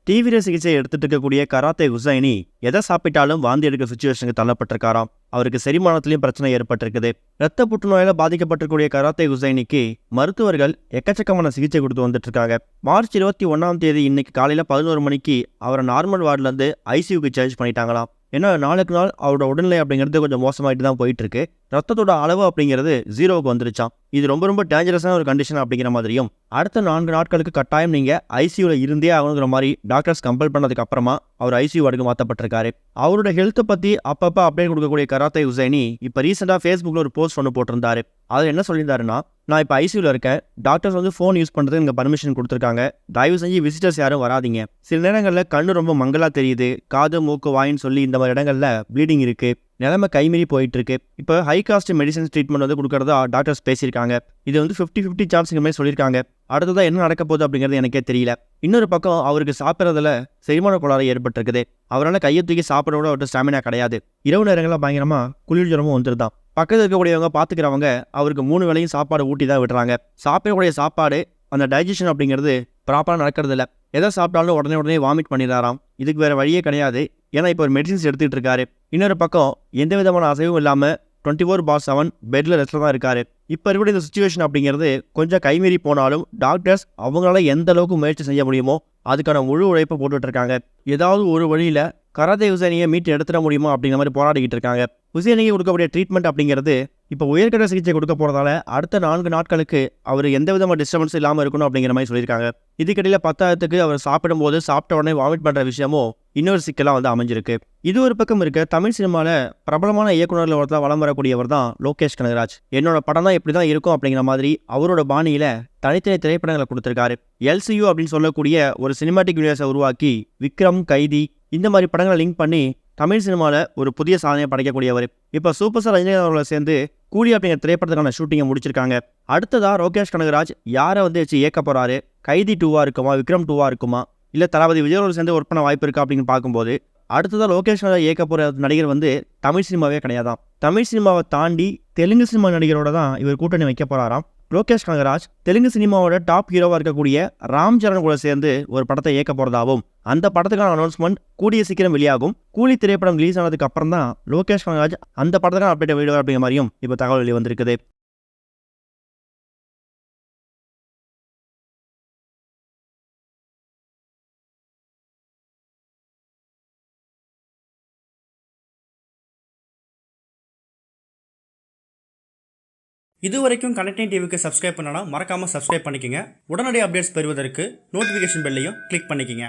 தீவிர சிகிச்சை எடுத்துட்டு இருக்கக்கூடிய கராத்தே ஹுசைனி எதை சாப்பிட்டாலும் வாந்தி எடுக்கிற சுச்சுவேஷனுக்கு தள்ளப்பட்டிருக்காராம். அவருக்கு செரிமானத்திலையும் பிரச்சனை ஏற்பட்டிருக்குது. ரத்த புற்றுநோயால பாதிக்கப்பட்டிருக்கூடிய கராத்தே ஹுசைனிக்கு மருத்துவர்கள் எக்கச்சக்கமான சிகிச்சை கொடுத்து வந்துட்டு இருக்காங்க. மார்ச் 21 இன்னைக்கு காலையில 11 மணிக்கு அவரை நார்மல் வார்டுல இருந்து ஐசியூக்கு சேஞ்ச் பண்ணிட்டாங்களாம். ஏன்னா நாளுக்கு நாள் அவரோட உடல்நிலை அப்படிங்கிறது கொஞ்சம் மோசமாயிட்டு தான் போயிட்டு இருக்கு. ரத்தத்தோட அளவு அப்படிங்கிறது 0க்கு வந்துருச்சாம். இது ரொம்ப ரொம்ப டேஞ்சரஸான ஒரு கண்டிஷன் அப்படிங்கிற மாதிரியும், அடுத்த 4 நாட்களுக்கு கட்டாயம் நீங்க ஐசியூல இருந்தே ஆகணுங்கிற மாதிரி டாக்டர்ஸ் கம்பல் பண்ணதுக்கு அப்புறமா அவர் ஐசியூ வார்டுக்கு மாற்றப்பட்டிருக்காரு. அவரோட ஹெல்த்தை பத்தி அப்பப்போ அப்டேட் கொடுக்கக்கூடிய கராத்தே ஹுசைனி இப்போ ரீசெண்டாக ஃபேஸ்புக்கில் ஒரு போஸ்ட் ஒன்று போட்டிருந்தாரு. அதில் என்ன சொல்லியிருந்தாருன்னா, நான் இப்போ ஐசியூவில் இருக்கேன், டாக்டர்ஸ் வந்து ஃபோன் யூஸ் பண்ணுறதுக்கு எனக்கு பர்மிஷன் கொடுத்துருக்காங்க, தயவு செஞ்சு விசிட்டர்ஸ் யாரும் வராதிங்க. சில நேரங்களில் கண்ணு ரொம்ப மங்கலாக தெரியுது, காது மூக்கு வாயின்னு சொல்லி இந்த மாதிரி இடங்களில் ப்ளீடிங் இருக்குது, நிலைமை கைமீறி போயிட்டு இருக்கு. இப்போ ஹை காஸ்ட் மெடிசன்ஸ் ட்ரீட்மெண்ட் வந்து கொடுக்கறதா டாக்டர்ஸ் பேசியிருக்காங்க. இது வந்து 50-50 சான்ஸுங்க மாதிரி சொல்லியிருக்காங்க. அடுத்ததான் என்ன நடக்க போகுது அப்படிங்கிறது எனக்கே தெரியல. இன்னொரு பக்கம் அவருக்கு சாப்பிட்றதுல செரிமான கோளாறு ஏற்பட்டிருக்குது. அவரால் கையை தூக்கி சாப்பிட கூட அவர்கிட்ட ஸ்டாமினா கிடையாது. இரவு நேரங்களில் பயங்கரமா குளிர் ஜுரமும் வந்துருதான். பக்கத்தில் இருக்கக்கூடியவங்க பார்த்துக்கிறவங்க அவருக்கு 3 வேளையும் சாப்பாடு ஊட்டி தான் விடுறாங்க. சாப்பிடக்கூடிய சாப்பாடு அந்த டைஜஷன் அப்படிங்கிறது ப்ராப்பராக நடக்கிறது இல்லை. எதை சாப்பிட்டாலும் உடனே வாமிட் பண்ணிடுறாராம். இதுக்கு வேற வழியே கிடையாது. ஏன்னா இப்போ ஒரு மெடிசின்ஸ் எடுத்துக்கிட்டு இருக்காரு. இன்னொரு பக்கம் எந்த விதமான அசைவும் இல்லாமல் 24/7 பெட்ல ரெஸ்ட்ல தான் இருக்காரு. இப்போ இருக்கிற இந்த சுச்சுவேஷன் அப்படிங்கிறது கொஞ்சம் கைமீறி போனாலும் டாக்டர்ஸ் அவங்களால எந்த அளவுக்கு முயற்சி செய்ய முடியுமோ அதுக்கான முழு உழைப்பை போட்டுட்டு இருக்காங்க. ஏதாவது ஒரு வழியில கராத்தே ஹுசைனியை மீட்டு எடுத்துட முடியுமா அப்படிங்கிற மாதிரி போராடிக்கிட்டு இருக்காங்க. ஹுசைனிக்கு கொடுக்கக்கூடிய ட்ரீட்மெண்ட் அப்படிங்கிறது இப்போ உயர்கட்ட சிகிச்சை கொடுக்க போறதால அடுத்த 4 நாட்களுக்கு அவர் எந்த விதமான டிஸ்டர்பன்ஸ் இல்லாமல் இருக்கணும் அப்படிங்கிற மாதிரி சொல்லியிருக்காங்க. இதுக்கிடையில 10,000க்கு அவர் சாப்பிடும்போது சாப்பிட்ட உடனே வாமிட் பண்ற விஷயமும் இன்னொரு சிக்கலாக வந்து அமைஞ்சிருக்கு. இது ஒரு பக்கம் இருக்க, தமிழ் சினிமாவில் பிரபலமான இயக்குநர்கள் ஒருத்தர் வலம் வரக்கூடியவர் தான் லோகேஷ் கனகராஜ். என்னோட படம் தான் இப்படி தான் இருக்கும் அப்படிங்கிற மாதிரி அவரோட பாணியில தனித்தனி திரைப்படங்களை கொடுத்திருக்காரு. எல்சியூ அப்படின்னு சொல்லக்கூடிய ஒரு சினிமாட்டிக் யூனிவர்ஸை உருவாக்கி விக்ரம், கைதி இந்த மாதிரி படங்களை லிங்க் பண்ணி தமிழ் சினிமாவில் ஒரு புதிய சாதனையை படைக்கக்கூடியவர். இப்போ சூப்பர் ஸ்டார் ரஜினி அவர்களை சேர்ந்து கூலி அப்படிங்கிற திரைப்படத்துக்கான ஷூட்டிங்கை முடிச்சிருக்காங்க. அடுத்ததா லோகேஷ் கனகராஜ் யாரை வந்து வச்சு இயக்க போறாரு? கைதி 2வா இருக்குமா, விக்ரம் 2வா இருக்குமா, இல்லை தளபதி விஜயோடு சேர்ந்து ஒர்க் பண்ண வாய்ப்பு இருக்கா அப்படின்னு பார்க்கும்போது அடுத்ததான் லோகேஷ் கனகராஜ் இயக்க போகிற நடிகர் வந்து தமிழ் சினிமாவே கிடையாதான். தமிழ் சினிமாவை தாண்டி தெலுங்கு சினிமா நடிகரோட தான் இவர் கூட்டணி வைக்க போறாராம். லோகேஷ் கனகராஜ் தெலுங்கு சினிமாவோட டாப் ஹீரோவாக இருக்கக்கூடிய ராம் சரண் கூட சேர்ந்து ஒரு படத்தை இயக்க போறதாகவும், அந்த படத்துக்கான அனௌன்ஸ்மெண்ட் கூடிய சீக்கிரம் வெளியாகும். கூலி திரைப்படம் ரிலீஸ் ஆனதுக்கு அப்புறம் தான் லோகேஷ் கனகராஜ் அந்த படத்துக்கான அப்டேட் வெளியிடுவார் அப்படிங்கிற மாதிரியும் இப்போ தகவல் வெளியே வந்திருக்குது. இதுவரைக்கும் கனெக்டிங் டிவிக்கு சப்ஸ்கிரைப் பண்ணனா மறக்காம சப்ஸ்கிரைப் பண்ணிக்கங்க. உடனடி அப்டேட்ஸ் பெறுவதற்கு நோட்டிஃபிகேஷன் பெல்லையும் கிளிக் பண்ணிக்கங்க.